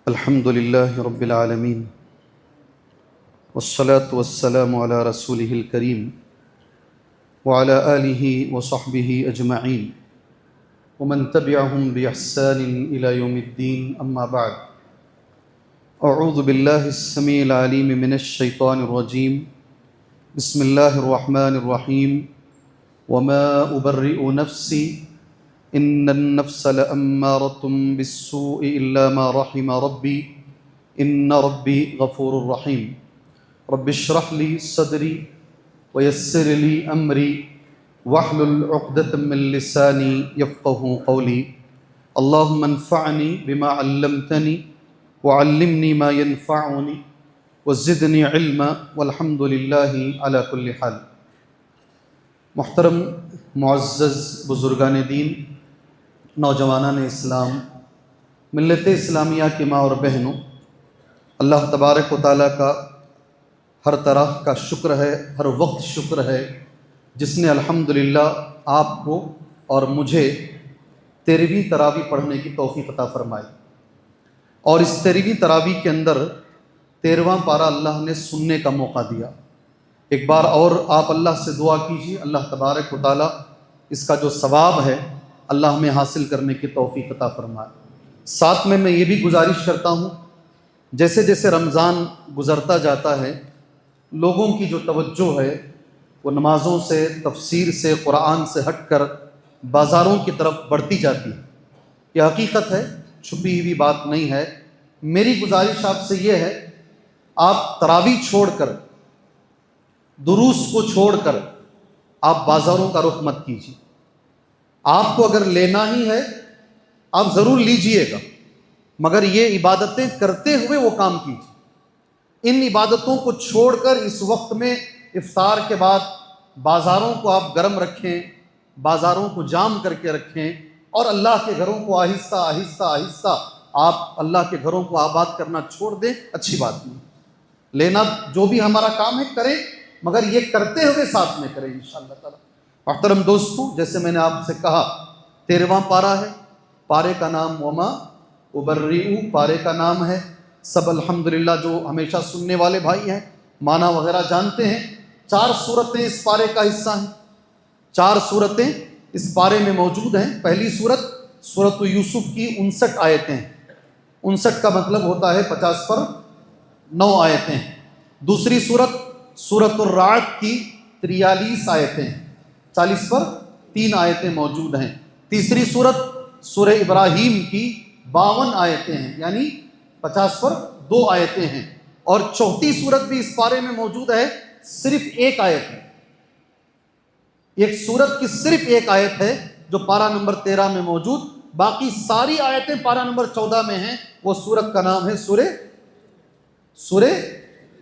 الحمد لله رب العالمين والصلاة والسلام على رسوله الكريم وعلى آله وصحبه أجمعين ومن تبعهم بإحسان إلى يوم الدين أما بعد أعوذ بالله السميع العليم من الشيطان الرجيم بسم الله الرحمن الرحيم وما أبرئ نفسي إن النفس لأمارة بالسوء إلا ما رحم ربي إن ربي غفور رحيم رب اشرح لي صدري ويسر لي أمري واحلل عقدة من لساني يفقه قولي اللهم انفعني بما علمتني وعلمني ما ينفعني وزدني علما والحمد لله على كل حال۔ محترم معزز بزرگان دین، نوجوانان اسلام، ملت اسلامیہ کی ماں اور بہنوں، اللہ تبارک و تعالیٰ کا ہر طرح کا شکر ہے، ہر وقت شکر ہے، جس نے الحمدللہ آپ کو اور مجھے 13ویں تراویح پڑھنے کی توفیق عطا فرمائی، اور اس 13ویں تراویح کے اندر 13واں پارہ اللہ نے سننے کا موقع دیا۔ ایک بار اور آپ اللہ سے دعا کیجیے، اللہ تبارک و تعالیٰ اس کا جو ثواب ہے اللہ ہمیں حاصل کرنے کی توفیق عطا فرمائے۔ ساتھ میں یہ بھی گزارش کرتا ہوں، جیسے جیسے رمضان گزرتا جاتا ہے لوگوں کی جو توجہ ہے وہ نمازوں سے، تفسیر سے، قرآن سے ہٹ کر بازاروں کی طرف بڑھتی جاتی ہے۔ یہ حقیقت ہے، چھپی ہوئی بات نہیں ہے۔ میری گزارش آپ سے یہ ہے، آپ تراویح چھوڑ کر، دروس کو چھوڑ کر آپ بازاروں کا رخ مت کیجیے۔ آپ کو اگر لینا ہی ہے آپ ضرور لیجئے گا، مگر یہ عبادتیں کرتے ہوئے وہ کام کیجیے۔ ان عبادتوں کو چھوڑ کر اس وقت میں افطار کے بعد بازاروں کو آپ گرم رکھیں، بازاروں کو جام کر کے رکھیں، اور اللہ کے گھروں کو آہستہ آہستہ آہستہ آپ اللہ کے گھروں کو آباد کرنا چھوڑ دیں، اچھی بات نہیں۔ لینا جو بھی ہمارا کام ہے کریں، مگر یہ کرتے ہوئے ساتھ میں کریں انشاءاللہ تعالی۔ محترم دوستوں، جیسے میں نے آپ سے کہا 13واں پارہ ہے، پارے کا نام وما ابرئ پارے کا نام ہے۔ سب الحمدللہ جو ہمیشہ سننے والے بھائی ہیں معنی وغیرہ جانتے ہیں۔ 4 سورتیں اس پارے کا حصہ ہیں، 4 سورتیں اس پارے میں موجود ہیں۔ پہلی سورت سورۃ یوسف کی 59 آیتیں ہیں، 59 کا مطلب ہوتا ہے 50 پر 9 آیتیں ہیں۔ دوسری سورت سورۃ الرعد کی 43 آیتیں ہیں، 40 پر 3 آیتیں موجود ہیں۔ تیسری سورت سورہ ابراہیم کی 52 آیتیں ہیں، یعنی 50 پر 2 آیتیں ہیں۔ اور چوتھی سورت بھی اس پارے میں موجود ہے، صرف 1 آیت ہے۔ ایک سورت کی صرف 1 آیت ہے جو پارہ نمبر 13 میں موجود، باقی ساری آیتیں پارہ نمبر 14 میں ہیں۔ وہ سورت کا نام ہے سورہ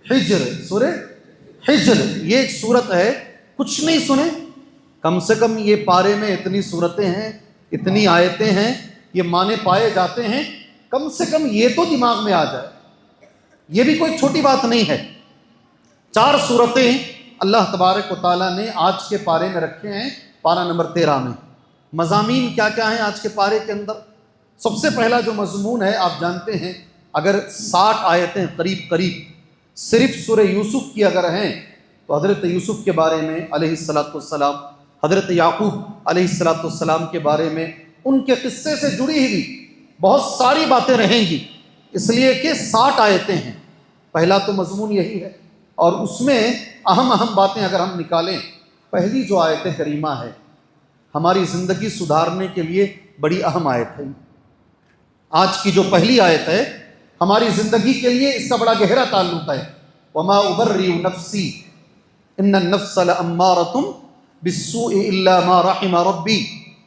حجر۔ سورہ حجر یہ ایک سورت ہے، کچھ نہیں سنے، کم سے کم یہ پارے میں اتنی سورتیں ہیں، اتنی آیتیں ہیں، یہ معنی پائے جاتے ہیں، کم سے کم یہ تو دماغ میں آ جائے، یہ بھی کوئی چھوٹی بات نہیں ہے۔ 4 سورتیں اللہ تبارک و تعالیٰ نے آج کے پارے میں رکھے ہیں، پارہ نمبر 13 میں۔ مضامین کیا کیا ہیں آج کے پارے کے اندر؟ سب سے پہلا جو مضمون ہے آپ جانتے ہیں، اگر 60 آیتیں قریب صرف سورہ یوسف کی اگر ہیں تو حضرت یوسف کے بارے میں علیہ السلام، حضرت یعقوب علیہ السلام کے بارے میں، ان کے قصے سے جڑی ہوئی بہت ساری باتیں رہیں گی، اس لیے کہ 60 آیتیں ہیں۔ پہلا تو مضمون یہی ہے، اور اس میں اہم باتیں اگر ہم نکالیں، پہلی جو آیت کریمہ ہے ہماری زندگی سدھارنے کے لیے بڑی اہم آیت ہے۔ آج کی جو پہلی آیت ہے ہماری زندگی کے لیے اس کا بڑا گہرا تعلق ہے۔ وما ابرئ نفسی ان النفس لامارۃ بالسوء الا ما رحم ربی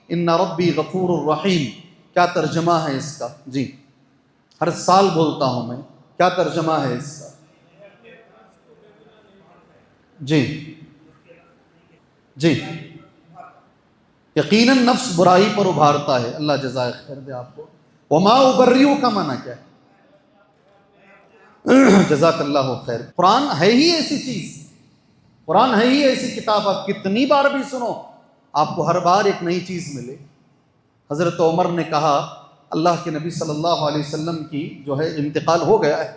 ان ربی غفور الرحیم۔ کیا ترجمہ ہے اس کا؟ جی ہر سال بولتا ہوں میں، کیا ترجمہ ہے اس کا؟ جی یقیناً نفس برائی پر ابھارتا ہے۔ اللہ جزائے خیر دے آپ کو۔ وما ابرئ کا معنی کیا ہے؟ جزاک اللہ خیر۔ قرآن ہے ہی ایسی چیز، قرآن ہے ہی ایسی کتاب، آپ کتنی بار بھی سنو آپ کو ہر بار ایک نئی چیز ملے۔ حضرت عمر نے کہا اللہ کے نبی صلی اللہ علیہ وسلم کی جو ہے انتقال ہو گیا ہے.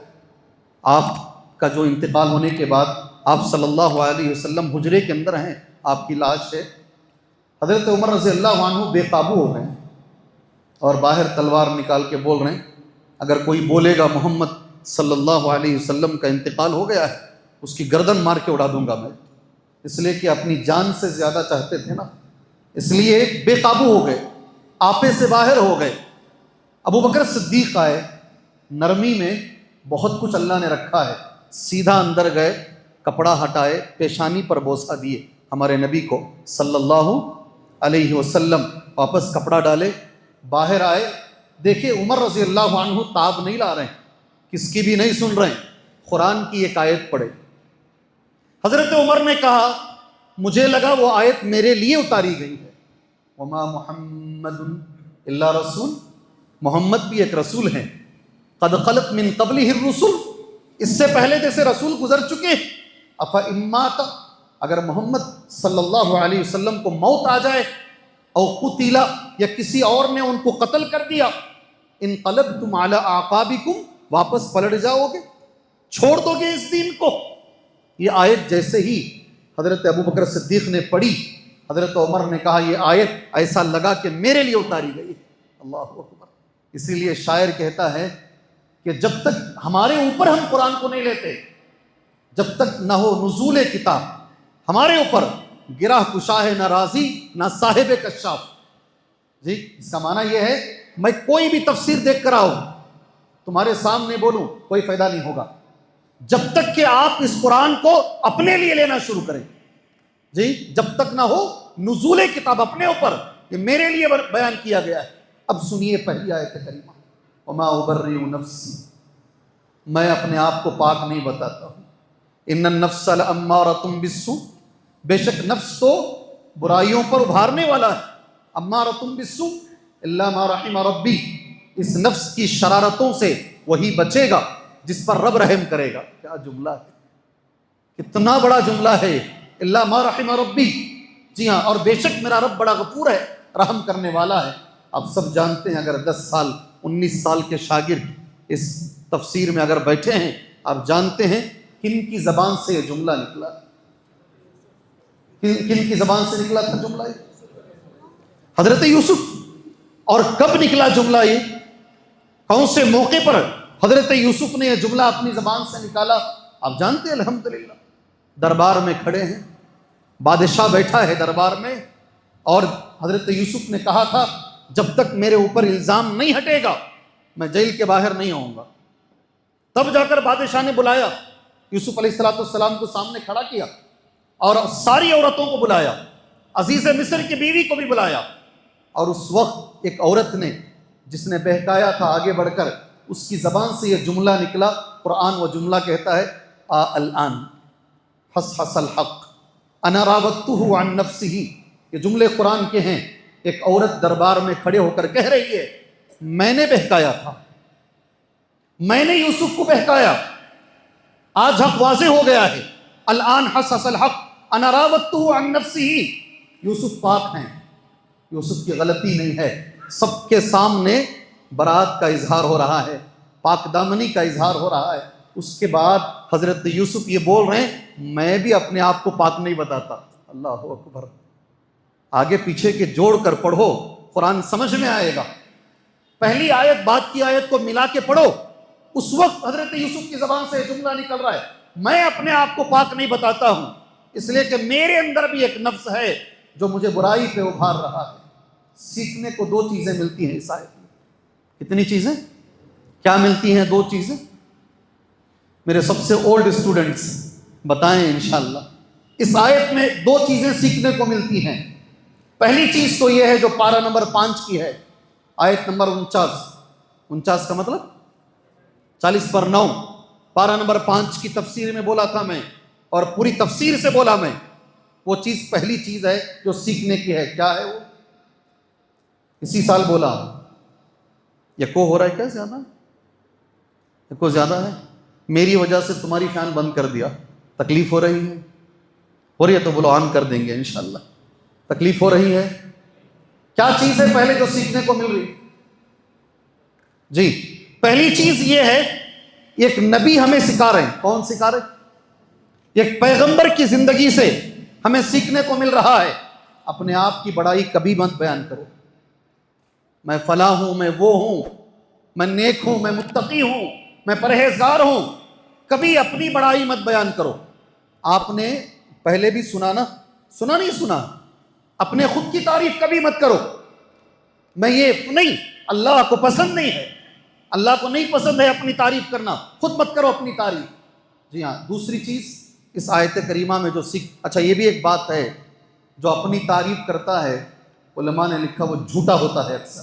آپ کا جو انتقال ہونے کے بعد آپ صلی اللہ علیہ وسلم حجرے کے اندر ہیں، آپ کی لاش ہے. حضرت عمر رضی اللہ عنہ بے قابو ہو گئے اور باہر تلوار نکال کے بول رہے ہیں اگر کوئی بولے گا محمد صلی اللہ علیہ وسلم کا انتقال ہو گیا ہے اس کی گردن مار کے اڑا دوں گا میں. اس لیے کہ اپنی جان سے زیادہ چاہتے تھے نا، اس لیے بے قابو ہو گئے، آپے سے باہر ہو گئے. ابو بکر صدیق آئے، نرمی میں بہت کچھ اللہ نے رکھا ہے. سیدھا اندر گئے، کپڑا ہٹائے، پیشانی پر بوسہ دیے ہمارے نبی کو صلی اللہ علیہ وسلم. واپس کپڑا ڈالے، باہر آئے، دیکھیں عمر رضی اللہ عنہ تاب نہیں لا رہے ہیں، کس کی بھی نہیں سن رہے ہیں. قرآن کی ایک آیت پڑھے. حضرت عمر نے کہا مجھے لگا وہ آیت میرے لیے اتاری گئی ہے، وما محمد الا رسول، محمد بھی ایک رسول ہیں، قد خلت من قبلہ الرسل، اس سے پہلے جیسے رسول گزر چکے. افإن مات، اگر محمد صلی اللہ علیہ وسلم کو موت آ جائے، او قتل، یا کسی اور نے ان کو قتل کر دیا، انقلبتم علی اعقابکم، واپس پلٹ جاؤ گے، چھوڑ دو گے اس دین کو. یہ آیت جیسے ہی حضرت ابو بکر صدیق نے پڑھی، حضرت عمر نے کہا یہ آیت ایسا لگا کہ میرے لیے اتاری گئی. اللہ اکبر. اسی لیے شاعر کہتا ہے کہ جب تک ہمارے اوپر ہم قرآن کو نہیں لیتے، جب تک نہ ہو نزول کتاب ہمارے اوپر، گرہ کشا ہے نہ راضی نہ صاحب کشاف. جی اس کا معنی یہ ہے میں کوئی بھی تفسیر دیکھ کر آؤں تمہارے سامنے بولوں کوئی فائدہ نہیں ہوگا جب تک کہ آپ اس قرآن کو اپنے لیے لینا شروع کریں. جی جب تک نہ ہو نزول کتاب اپنے اوپر، یہ میرے لیے بیان کیا گیا ہے. اب سنیے پہلی آیت کریمہ، وما ابرئ نفسی، میں اپنے آپ کو پاک نہیں بتاتا ہوں. ان النفس لامارۃ بالسوء، بے شک نفس تو برائیوں پر ابھارنے والا ہے. امارۃ بالسوء الا ما رحم ربی، اس نفس کی شرارتوں سے وہی بچے گا جس پر رب رحم کرے گا. کیا جملہ ہے، کتنا بڑا جملہ ہے. الا ما رحم ربی، جی ہاں، اور بے شک میرا رب بڑا غفور ہے، رحم کرنے والا ہے. آپ سب جانتے ہیں اگر 10 سال 19 سال کے شاگرد اس تفسیر میں اگر بیٹھے ہیں، آپ جانتے ہیں کن کی زبان سے یہ جملہ نکلا، کن کی زبان سے نکلا تھا جملہ یہ؟ حضرت یوسف. اور کب نکلا جملہ یہ؟ کون سے موقع پر حضرت یوسف نے یہ جملہ اپنی زبان سے نکالا؟ آپ جانتے ہیں الحمدللہ. دربار میں کھڑے ہیں، بادشاہ بیٹھا ہے دربار میں، اور حضرت یوسف نے کہا تھا جب تک میرے اوپر الزام نہیں ہٹے گا میں جیل کے باہر نہیں آؤں گا. تب جا کر بادشاہ نے بلایا یوسف علیہ السلام کو، سامنے کھڑا کیا اور ساری عورتوں کو بلایا، عزیز مصر کی بیوی کو بھی بلایا. اور اس وقت ایک عورت نے جس نے بہکایا تھا آگے بڑھ کر، اس کی زبان سے یہ جملہ نکلا. قرآن وہ جملہ کہتا ہے الآن حصحص الحق انا راودتہ عن نفسہ. یہ جملے قرآن کے ہیں. ایک عورت دربار میں کھڑے ہو کر کہہ رہی ہے میں نے بہکایا تھا، میں نے یوسف کو بہکایا، آج حق واضح ہو گیا ہے. الآن حصحص الحق انا راودتہ عن نفسہ. یوسف پاک ہیں، یوسف کی غلطی نہیں ہے. سب کے سامنے برات کا اظہار ہو رہا ہے، پاک دامنی کا اظہار ہو رہا ہے. اس کے بعد حضرت یوسف یہ بول رہے ہیں میں بھی اپنے آپ کو پاک نہیں بتاتا. اللہ اکبر. آگے پیچھے کے جوڑ کر پڑھو، قرآن سمجھ میں آئے گا. پہلی آیت بعد کی آیت کو ملا کے پڑھو. اس وقت حضرت یوسف کی زبان سے جملہ نکل رہا ہے میں اپنے آپ کو پاک نہیں بتاتا ہوں، اس لیے کہ میرے اندر بھی ایک نفس ہے جو مجھے برائی پہ ابھار رہا ہے. سیکھنے کو 2 چیزیں ملتی ہیں اس آیت میں. کتنی چیزیں؟ کیا ملتی ہیں؟ 2 چیزیں. میرے سب سے اولڈ اسٹوڈنٹس بتائیں انشاءاللہ. اس آیت میں 2 چیزیں سیکھنے کو ملتی ہیں. پہلی چیز تو یہ ہے جو پارہ نمبر 5 کی ہے، آیت نمبر 49 کا مطلب 40/9. پارہ نمبر 5 کی تفسیر میں بولا تھا میں، اور پوری تفسیر سے بولا میں. وہ چیز پہلی چیز ہے جو سیکھنے کی ہے. کیا ہے وہ؟ اسی سال بولا. یکو ہو رہا ہے کیا؟ زیادہ یکو زیادہ ہے. میری وجہ سے تمہاری فین بند کر دیا، تکلیف ہو رہی ہے؟ ہو رہی ہے تو بولو آن کر دیں گے انشاءاللہ. تکلیف ہو رہی ہے؟ کیا چیز ہے پہلے جو سیکھنے کو مل رہی؟ جی پہلی چیز یہ ہے، ایک نبی ہمیں سکھا رہے ہیں. کون سکھا رہے؟ ایک پیغمبر کی زندگی سے ہمیں سیکھنے کو مل رہا ہے، اپنے آپ کی بڑائی کبھی مت بیان کرو. میں فلاں ہوں، میں وہ ہوں، میں نیک ہوں، میں متقی ہوں، میں پرہیزگار ہوں. کبھی اپنی بڑائی مت بیان کرو. آپ نے پہلے بھی سنا نا، سنا نہیں سنا؟ اپنے خود کی تعریف کبھی مت کرو. میں یہ نہیں، اللہ کو پسند نہیں ہے، اللہ کو نہیں پسند ہے اپنی تعریف کرنا. خود مت کرو اپنی تعریف. جی ہاں. دوسری چیز اس آیت کریمہ میں جو اچھا یہ بھی ایک بات ہے، جو اپنی تعریف کرتا ہے علماء نے لکھا وہ جھوٹا ہوتا ہے اکثر،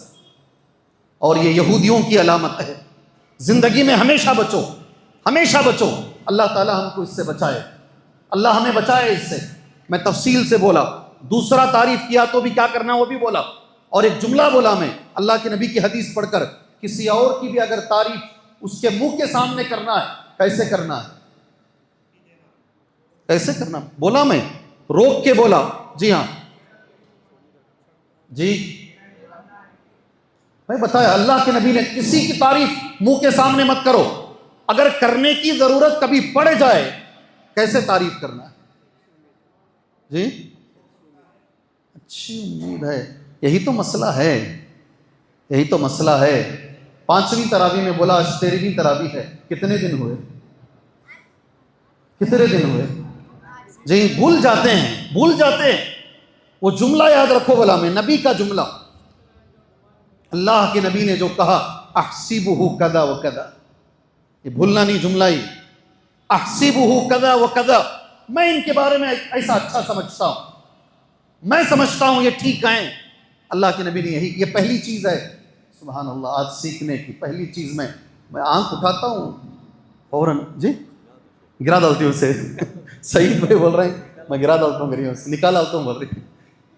اور یہ یہودیوں کی علامت ہے. زندگی میں ہمیشہ بچو، ہمیشہ بچو. اللہ تعالی ہم کو اس سے بچائے، اللہ ہمیں بچائے اس سے. میں تفصیل سے بولا. دوسرا تعریف کیا تو بھی کیا کرنا وہ بھی بولا. اور ایک جملہ بولا میں، اللہ کے نبی کی حدیث پڑھ کر، کسی اور کی بھی اگر تعریف اس کے منہ کے سامنے کرنا ہے، کیسے کرنا ہے؟ کیسے کرنا بولا میں، روک کے بولا. جی ہاں جی میں بتایا اللہ کے نبی نے کسی کی تعریف منہ کے سامنے مت کرو. اگر کرنے کی ضرورت کبھی پڑ جائے کیسے تعریف کرنا ہے؟ جی اچھی امید ہے. یہی تو مسئلہ ہے، یہی تو مسئلہ ہے. 5ویں تراویح میں بولا 13ویں تراویح ہے. کتنے دن ہوئے؟ کتنے دن ہوئے؟ جی بھول جاتے ہیں، بھول جاتے ہیں. وہ جملہ یاد رکھو بلا میں، نبی کا جملہ. اللہ کے نبی نے جو کہا احسبہ کذا و کذا، یہ بھولنا نہیں جملہ ہی. احسبہ کذا و کذا، میں ان کے بارے میں ایسا اچھا سمجھتا ہوں، میں سمجھتا ہوں یہ ٹھیک ہیں. اللہ کے نبی نے یہی، یہ پہلی چیز ہے. سبحان اللہ. آج سیکھنے کی پہلی چیز میں آنکھ اٹھاتا ہوں فوراً جی گرا ڈالتی ہوں اسے. سعید بھائی بول رہے ہیں میں گرا ڈالتا ہوں گریوں سے، نکال ڈالتا ہوں. بول رہی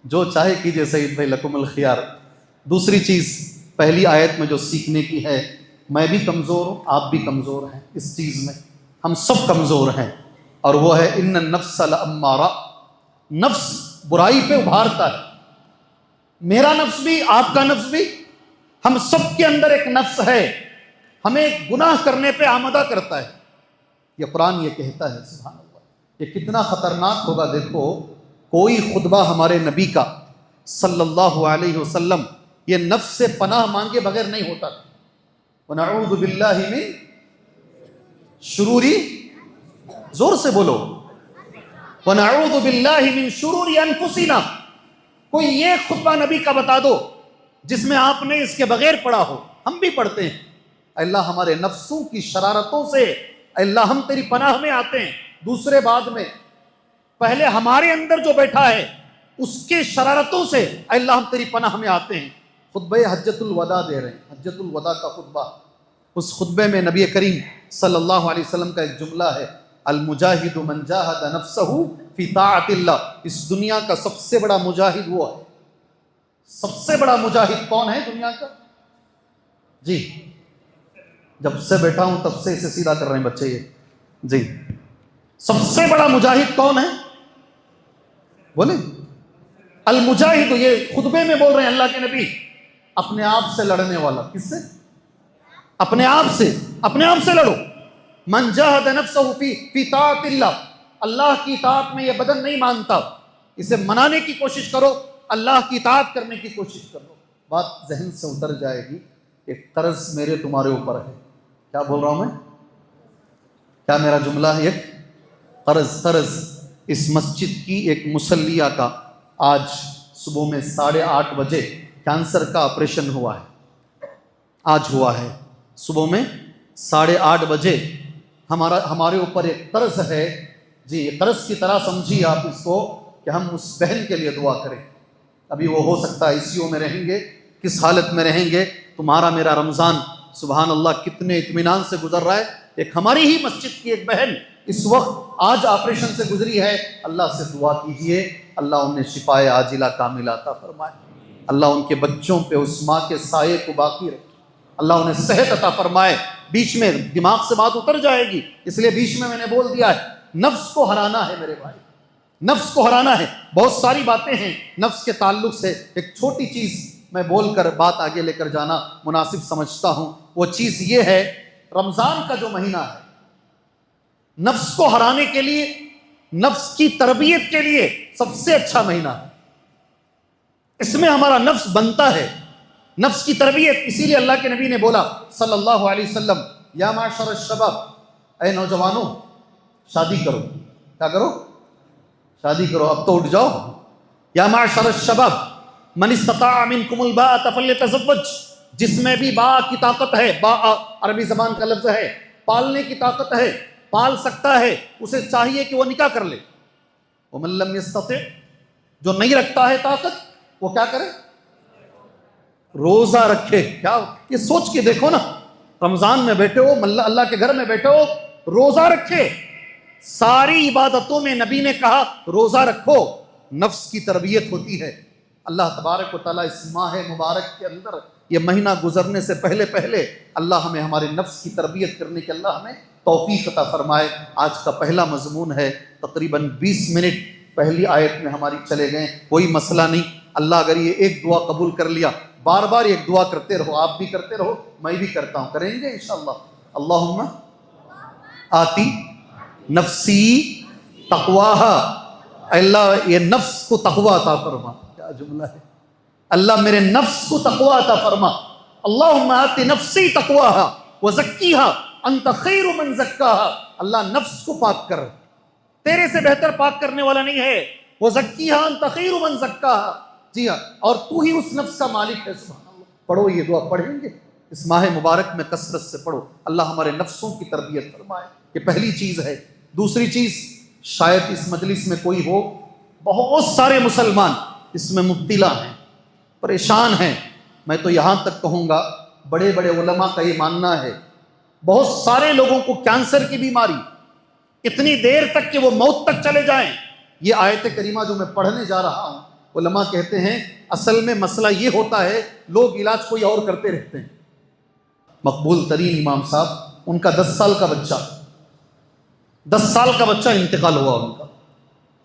جو چاہے کیجئے سعید بھائی، لکم الخیار. دوسری چیز پہلی آیت میں جو سیکھنے کی ہے، میں بھی کمزور ہوں، آپ بھی کمزور ہیں اس چیز میں، ہم سب کمزور ہیں. اور وہ ہے ان النفس لامارہ، نفس برائی پہ ابھارتا ہے. میرا نفس بھی، آپ کا نفس بھی، ہم سب کے اندر ایک نفس ہے، ہمیں گناہ کرنے پہ آمادہ کرتا ہے. یہ قرآن یہ کہتا ہے. سبحان اللہ. یہ کتنا خطرناک ہوگا. دیکھو کوئی خطبہ ہمارے نبی کا صلی اللہ علیہ وسلم یہ نفس سے پناہ مانگے بغیر نہیں ہوتا تھا. وَنَعُوذُ بِاللَّهِ مِن شُرُورِ، زور سے بولو، وَنَعُوذُ بِاللَّهِ مِن شُرُورِ أَنفُسِنَا. کوئی یہ خطبہ نبی کا بتا دو جس میں آپ نے اس کے بغیر پڑھا ہو. ہم بھی پڑھتے ہیں. اللہ ہمارے نفسوں کی شرارتوں سے، اللہ ہم تیری پناہ میں آتے ہیں. دوسرے بعد میں پہلے ہمارے اندر جو بیٹھا ہے اس کے شرارتوں سے اللہ ہم تیری پناہ میں آتے ہیں. خطبہ حجۃ الوداع دے رہے ہیں، حجۃ الوداع کا خطبہ. اس خطبے میں نبی کریم صلی اللہ علیہ وسلم کا ایک جملہ ہے، المجاہد من جاہد نفسہ فی طاعت اللہ. اس دنیا کا سب سے بڑا مجاہد وہ ہے. سب سے بڑا مجاہد کون ہے دنیا کا؟ جی جب سے بیٹھا ہوں تب سے اسے سیدھا کر رہے ہیں بچے یہ. جی سب سے بڑا مجاہد کون ہے؟ بولے المجاہد. یہ خطبے میں بول رہے ہیں اللہ کے نبی. اپنے آپ سے لڑنے والا. کس سے؟ اپنے آپ سے. اپنے آپ سے لڑو. من جاہد نفسہ فی طاعت اللہ. اللہ کی اطاعت میں یہ بدن نہیں مانتا، اسے منانے کی کوشش کرو، اللہ کی اطاعت کرنے کی کوشش کرو. بات ذہن سے اتر جائے گی. ایک قرض میرے تمہارے اوپر ہے. کیا بول رہا ہوں میں؟ کیا میرا جملہ ہے؟ ایک قرض. قرض اس مسجد کی ایک مصلیہ کا آج صبح میں 8:30 بجے کینسر کا آپریشن ہوا ہے. آج ہوا ہے صبح میں 8:30 بجے. ہمارے اوپر ایک قرض ہے. جی قرض کی طرح سمجھیے آپ اس کو کہ ہم اس بہن کے لیے دعا کریں. ابھی وہ ہو سکتا ہے ICU میں رہیں گے، کس حالت میں رہیں گے. تمہارا میرا رمضان سبحان اللہ کتنے اطمینان سے گزر رہا ہے. ایک ہماری ہی مسجد کی ایک بہن اس وقت آج آپریشن سے گزری ہے. اللہ سے دعا کیجئے اللہ انہیں شفائے عاجلہ کاملہ عطا فرمائے. اللہ ان کے بچوں پہ اس ماں کے سائے کو باقی رکھے. اللہ انہیں صحت عطا فرمائے. بیچ میں دماغ سے بات اتر جائے گی اس لیے بیچ میں نے بول دیا ہے. نفس کو ہرانا ہے میرے بھائی، نفس کو ہرانا ہے. بہت ساری باتیں ہیں نفس کے تعلق سے. ایک چھوٹی چیز میں بول کر بات آگے لے کر جانا مناسب سمجھتا ہوں، وہ چیز یہ ہے، رمضان کا جو مہینہ ہے نفس کو ہرانے کے لیے، نفس کی تربیت کے لیے سب سے اچھا مہینہ ہے۔ اس میں ہمارا نفس بنتا ہے، نفس کی تربیت۔ اسی لیے اللہ کے نبی نے بولا صلی اللہ علیہ وسلم، یا معشر الشباب، اے نوجوانوں شادی کرو۔ کیا کرو؟ شادی کرو، اب تو اٹھ جاؤ۔ یا معشر الشباب من استطاع منکم الباءۃ فلیتزوج، جس میں بھی با کی طاقت ہے، با عربی زبان کا لفظ ہے، پالنے کی طاقت ہے، پال سکتا ہے، اسے چاہیے کہ وہ نکاح کر لے۔ ومن لم یستطع، جو نہیں رکھتا ہے طاقت، وہ کیا کرے؟ روزہ رکھے۔ کیا یہ سوچ کے دیکھو نا، رمضان میں بیٹھے ہو، اللہ کے گھر میں بیٹھے ہو، روزہ رکھے۔ ساری عبادتوں میں نبی نے کہا روزہ رکھو، نفس کی تربیت ہوتی ہے۔ اللہ تبارک و تعالیٰ اس ماہ مبارک کے اندر، یہ مہینہ گزرنے سے پہلے پہلے اللہ ہمیں ہمارے نفس کی تربیت کرنے کے اللہ ہمیں توفیق عطا فرمائے۔ آج کا پہلا مضمون ہے، تقریباً 20 منٹ پہلی آیت میں ہماری چلے گئے، کوئی مسئلہ نہیں۔ اللہ اگر یہ ایک دعا قبول کر لیا، بار بار ایک دعا کرتے رہو، آپ بھی کرتے رہو، میں بھی کرتا ہوں، کریں گے انشاءاللہ۔ اللہم آتی نفسی تقواہا، اللہ یہ نفس کو تقوی عطا فرما۔ کیا جملہ ہے! اللہ میرے نفس کو تقوی عطا فرما۔ اللہم آتی نفسی تقواہا وزکیہا انت خیر من زکاہا، اللہ نفس کو پاک کر، تیرے سے بہتر پاک کرنے والا نہیں ہے۔ وزکیہا انت خیر من زکاہا، جی ہاں، اور تو ہی اس نفس کا مالک ہے۔ سبحان اللہ۔ پڑھو، یہ دعا پڑھیں گے اس ماہ مبارک میں کثرت سے پڑھو، اللہ ہمارے نفسوں کی تربیت فرمائے۔ یہ پہلی چیز ہے۔ دوسری چیز، شاید اس مجلس میں کوئی ہو، بہت سارے مسلمان اس میں مبتلا ہیں، پریشان ہیں۔ میں تو یہاں تک کہوں گا، بڑے بڑے علماء کا یہ ماننا ہے، بہت سارے لوگوں کو کینسر کی بیماری، اتنی دیر تک کہ وہ موت تک چلے جائیں۔ یہ آیت کریمہ جو میں پڑھنے جا رہا ہوں، علماء کہتے ہیں اصل میں مسئلہ یہ ہوتا ہے، لوگ علاج کوئی اور کرتے رہتے ہیں۔ مقبول ترین امام صاحب، ان کا 10 سال کا بچہ، 10 سال کا بچہ انتقال ہوا ان کا،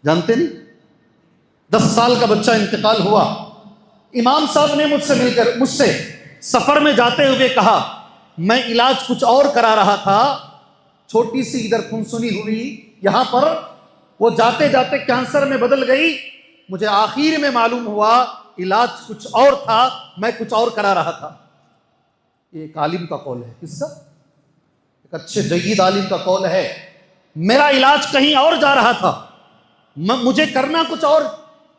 جانتے نہیں؟ 10 سال کا بچہ انتقال ہوا۔ امام صاحب نے مجھ سے سفر میں جاتے ہوئے کہا، میں علاج کچھ اور کرا رہا تھا، چھوٹی سی ادھر خونسنی ہوئی یہاں پر، وہ جاتے جاتے کینسر میں بدل گئی، مجھے آخر میں معلوم ہوا علاج کچھ اور تھا، میں کچھ اور کرا رہا تھا۔ یہ ایک عالم کا قول ہے، کس کا؟ ایک اچھے جید عالم کا قول ہے، میرا علاج کہیں اور جا رہا تھا، مجھے کرنا کچھ اور،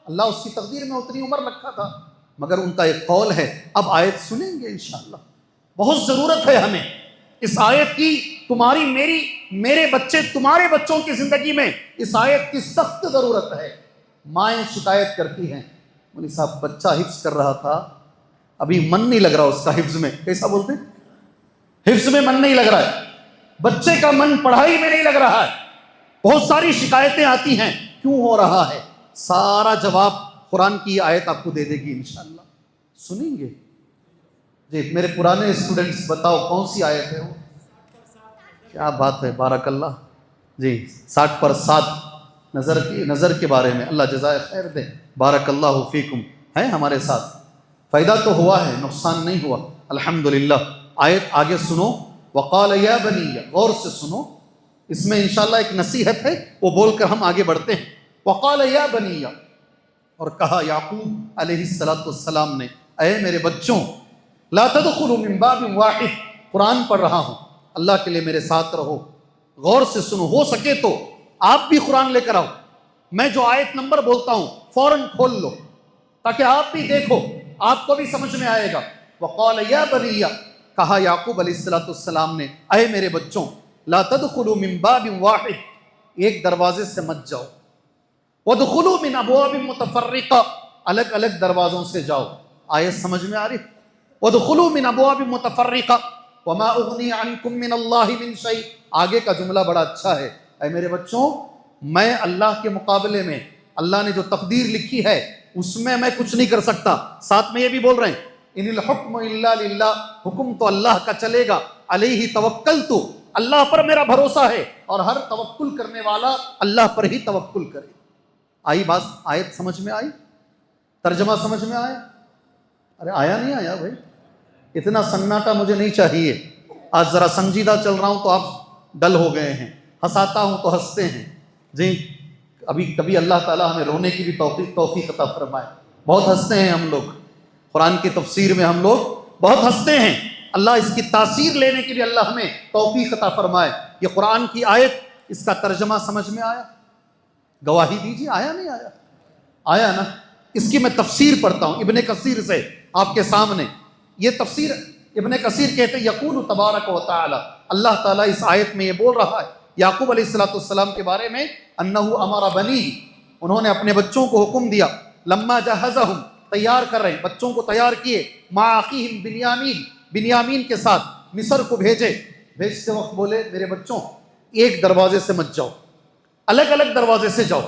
اللہ اس کی تقدیر میں اتنی عمر رکھا تھا، مگر ان کا ایک قول ہے۔ اب آیت سنیں گے انشاءاللہ، بہت ضرورت ہے ہمیں اس آیت کی، تمہاری میری، میرے بچے تمہارے بچوں کی زندگی میں اس آیت کی سخت ضرورت ہے۔ مائیں شکایت کرتی ہیں، مولوی صاحب بچہ حفظ کر رہا تھا، ابھی من نہیں لگ رہا اس کا حفظ میں۔ کیسا بولتے ہیں؟ حفظ میں من نہیں لگ رہا ہے، بچے کا من پڑھائی میں نہیں لگ رہا ہے، بہت ساری شکایتیں آتی ہیں، کیوں ہو رہا ہے؟ سارا جواب قرآن کی آیت آپ کو دے دے گی انشاءاللہ، سنیں گے؟ جی میرے پرانے اسٹوڈنٹس بتاؤ کون سی آیت ہے وہ؟ کیا بات ہے، بارک اللہ۔ جی 60 پر 7 نظر کے بارے میں، اللہ جزائے خیر دے، بارک اللہ فیکم، ہے ہمارے ساتھ، فائدہ تو ہوا ہے، نقصان نہیں ہوا، الحمدللہ۔ آیت آگے سنو، وقال یا بنی، غور سے سنو، اس میں انشاءاللہ ایک نصیحت ہے، وہ بول کر ہم آگے بڑھتے ہیں۔ وقال یا بنی، اور کہا یعقوب علیہ السلام نے، اے میرے بچوں، لا تدخلوا من باب واحد، قرآن پڑھ رہا ہوں، اللہ کے لیے میرے ساتھ رہو، غور سے سنو، ہو سکے تو آپ بھی قرآن لے کر آؤ، میں جو آیت نمبر بولتا ہوں فوراً کھول لو تاکہ آپ بھی دیکھو، آپ کو بھی سمجھ میں آئے گا۔ وقال یا بنی، کہا یعقوب علیہ السلام نے، اے میرے بچوں، لا تدخلوا من باب واحد، ایک دروازے سے مت جاؤ، وادخلوا من ابواب متفرقہ، الگ الگ دروازوں سے جاؤ۔ آیت سمجھ میں آ رہی؟ وادخلوا من ابواب متفرقہ وما اغنی عنکم من اللہ من شیء، آگے کا جملہ بڑا اچھا ہے، اے میرے بچوں، میں اللہ کے مقابلے میں، اللہ نے جو تقدیر لکھی ہے اس میں میں کچھ نہیں کر سکتا۔ ساتھ میں یہ بھی بول رہے ہیں، ان الحکم الا للہ، حکم تو اللہ کا چلے گا، علیہ توکلت، اللہ پر میرا بھروسہ ہے، اور ہر توکل کرنے والا اللہ پر ہی توکل کرے۔ آئی بات؟ آیت سمجھ میں آئی؟ ترجمہ سمجھ میں آیا؟ ارے آیا نہیں آیا بھائی، اتنا سناٹا مجھے نہیں چاہیے. آج ذرا سنجیدہ چل رہا ہوں تو آپ ڈل ہو گئے ہیں، ہنساتا ہوں تو ہنستے ہیں. جی ابھی کبھی اللہ تعالیٰ ہمیں رونے کی بھی توفیق عطا فرمائے. بہت ہنستے ہیں ہم لوگ، قرآن کی تفسیر میں ہم لوگ بہت ہنستے ہیں. اللہ اس کی تاثیر لینے کی بھی اللہ ہمیں توفیق عطا فرمائے. یہ قرآن کی آیت، اس کا ترجمہ سمجھ میں آیا؟ گواہی دیجیے آیا نہیں آیا؟ آیا نا. اس کی میں تفسیر پڑھتا ہوں ابن کثیر سے آپ کے سامنے. یہ تفسیر ابن کثیر کہتے ہیں یقول تبارک و تعالی، اللہ تعالیٰ اس آیت میں یہ بول رہا ہے یعقوب علیہ السلام کے بارے میں، انہ امر بنی، انہوں نے اپنے بچوں کو حکم دیا، لما جہزہم، تیار کر رہے ہیں بچوں کو، تیار کیے، مع اخیہم بنیامین، بنیامین کے ساتھ مصر کو بھیجتے وقت بولے میرے بچوں ایک دروازے سے مت جاؤ، الگ الگ دروازے سے جاؤ،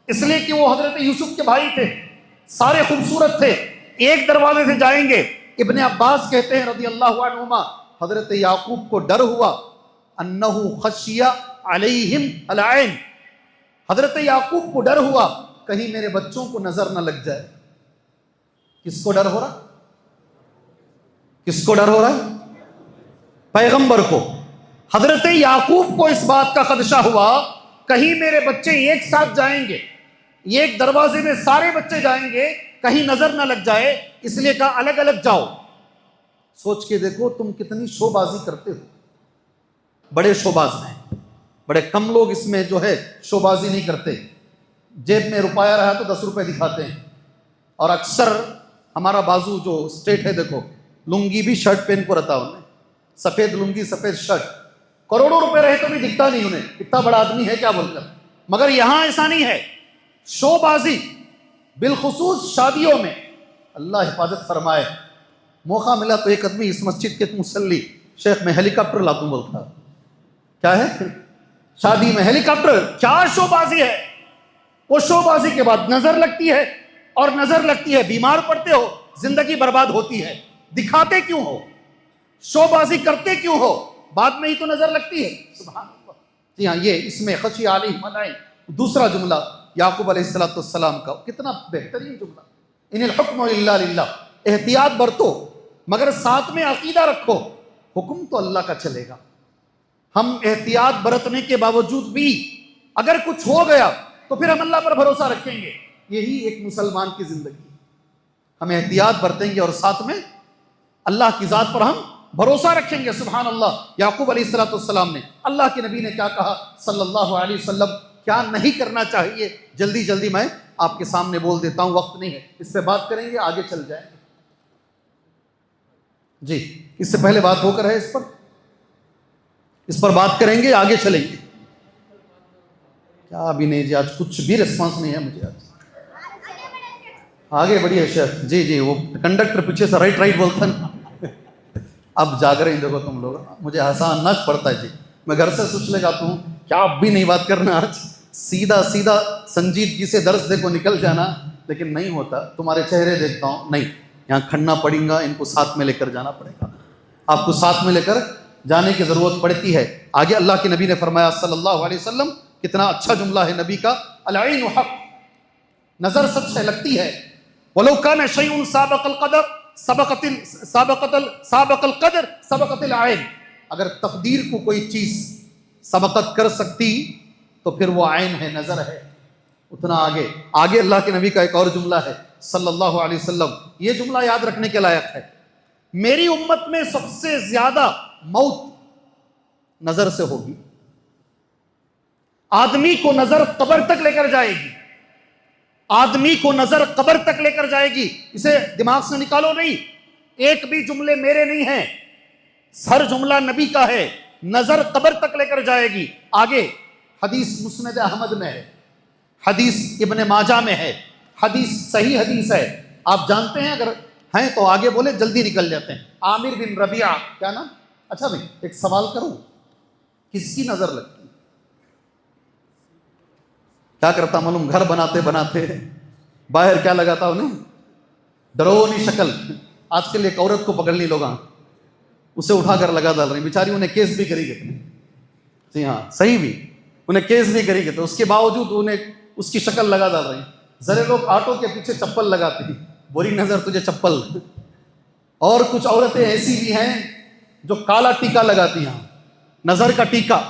اس لیے کہ وہ حضرت یوسف کے بھائی تھے، سارے خوبصورت تھے، ایک دروازے سے جائیں گے. ابن عباس کہتے ہیں رضی اللہ عنہما، حضرت یعقوب کو ڈر ہوا، انہ خشی علیہم العین، حضرت یعقوب کو ڈر ہوا کہیں میرے بچوں کو نظر نہ لگ جائے. کس کو ڈر ہو رہا؟ کس کو ڈر ہو رہا ہے؟ پیغمبر کو. حضرت یعقوب کو اس بات کا خدشہ ہوا کہیں میرے بچے ایک ساتھ جائیں گے، ایک دروازے میں سارے بچے جائیں گے، کہیں نظر نہ لگ جائے، اس لیے کہا الگ الگ جاؤ. سوچ کے دیکھو تم کتنی شو بازی کرتے ہو. بڑے شو باز ہیں، بڑے کم لوگ اس میں جو ہے شو بازی نہیں کرتے. جیب میں روپیہ رہا تو 10 روپے دکھاتے ہیں. اور اکثر ہمارا بازو جو اسٹیٹ ہے، دیکھو لنگی بھی شرٹ پہن کو رہتا انہیں، سفید لنگی سفید شرٹ، کروڑوں روپے رہے تو بھی دکھتا نہیں انہیں اتنا بڑا آدمی ہے کیا بول کر. مگر یہاں ایسا نہیں ہے، شو بازی بالخصوص شادیوں میں. اللہ حفاظت فرمائے. موقع ملا تو ایک آدمی اس مسجد کے مصلی، شیخ میں ہیلی کاپٹر لا دوں بولتا. کیا ہے؟ شادی میں ہیلی کاپٹر. کیا شو بازی ہے؟ وہ شو بازی کے بعد نظر لگتی ہے، اور نظر لگتی ہے بیمار پڑتے ہو، زندگی برباد ہوتی ہے. دکھاتے کیوں ہو؟ شو بازی کرتے کیوں ہو؟ بعد میں ہی تو نظر لگتی ہے. سبحان اللہ. جی ہاں، یہ اس میں خشی علیہم العین دوسرا جملہ یعقوب علیہ السلام کا، کتنا بہترین جملہ. ان الحکم الا للہ، احتیاط برتو مگر ساتھ میں عقیدہ رکھو، حکم تو اللہ کا چلے گا. ہم احتیاط برتنے کے باوجود بھی اگر کچھ ہو گیا تو پھر ہم اللہ پر بھروسہ رکھیں گے. یہی ایک مسلمان کی زندگی. ہم احتیاط برتیں گے اور ساتھ میں اللہ کی ذات پر ہم بھروسہ رکھیں گے. سبحان اللہ. یعقوب علیہ السلام نے، اللہ کے نبی نے کیا کہا صلی اللہ علیہ وسلم، کیا نہیں کرنا چاہیے، جلدی جلدی میں آپ کے سامنے بول دیتا ہوں، وقت نہیں ہے، اس پہ بات کریں گے آگے چل جائیں گے. جی اس سے پہلے بات ہو کر ہے، اس پر بات کریں گے، آگے چلیں گے. کیا ابھی نہیں جی، آج کچھ بھی ریسپانس نہیں ہے مجھے. آج آگے بڑھیے شیخ. جی جی، وہ کنڈکٹر پیچھے سے رائٹ بولتا نا. اب جاگ رہے ہیں دیکھو تم لوگ، مجھے ہنسانا پڑتا ہے جی. میں گھر سے سوچ لے جاتا ہوں کیا اب بھی نہیں بات کرنا، آج سیدھا سیدھا سنجیدگی سے درس دیکھو نکل جانا، لیکن نہیں ہوتا. تمہارے چہرے دیکھتا ہوں، نہیں یہاں کھڑنا پڑے گا، ان کو ساتھ میں لے کر جانا پڑے گا. آپ کو ساتھ میں لے کر جانے کی ضرورت پڑتی ہے. آگے اللہ کے نبی نے فرمایا صلی اللہ علیہ وسلم، کتنا اچھا جملہ ہے نبی کا، العین حق، نظر سچ ہے، لگتی ہے. ولو کان شیء سابق القدر سابق القدر سبقت العین، اگر تقدیر کو کوئی چیز سبقت کر سکتی تو پھر وہ عین ہے، نظر ہے. اتنا آگے اللہ کے نبی کا ایک اور جملہ ہے صلی اللہ علیہ وسلم، یہ جملہ یاد رکھنے کے لائق ہے. میری امت میں سب سے زیادہ موت نظر سے ہوگی. آدمی کو نظر قبر تک لے کر جائے گی، آدمی کو نظر قبر تک لے کر جائے گی. اسے دماغ سے نکالو نہیں، ایک بھی جملے میرے نہیں ہیں، ہر جملہ نبی کا ہے. نظر قبر تک لے کر جائے گی. آگے حدیث مسند احمد میں ہے، حدیث ابن ماجہ میں ہے، حدیث صحیح حدیث ہے. آپ جانتے ہیں، اگر ہیں تو آگے بولے، جلدی نکل جاتے ہیں. عامر بن ربیعہ، کیا نام؟ اچھا بھائی ایک سوال کروں، کس کی نظر لگتی؟ کیا کرتا معلوم؟ گھر بناتے بناتے باہر کیا لگاتا انہیں؟ ڈرونی شکل. آج کل ایک عورت کو پکڑ لی لوگ، اسے اٹھا کر لگا ڈال رہے ہیں، بیچاری انہیں کیس بھی کری گئے. جی ہاں صحیح بھی، انہیں کیس بھی کری گئے تو اس کے باوجود انہیں اس کی شکل لگا ڈال رہے ہیں. ذرے لوگ آٹو کے پیچھے چپل لگاتے ہیں، بری نظر تجھے چپل. اور کچھ عورتیں ایسی بھی ہیں جو کالا ٹیکا لگاتی ہیں، نظر کا ٹیکا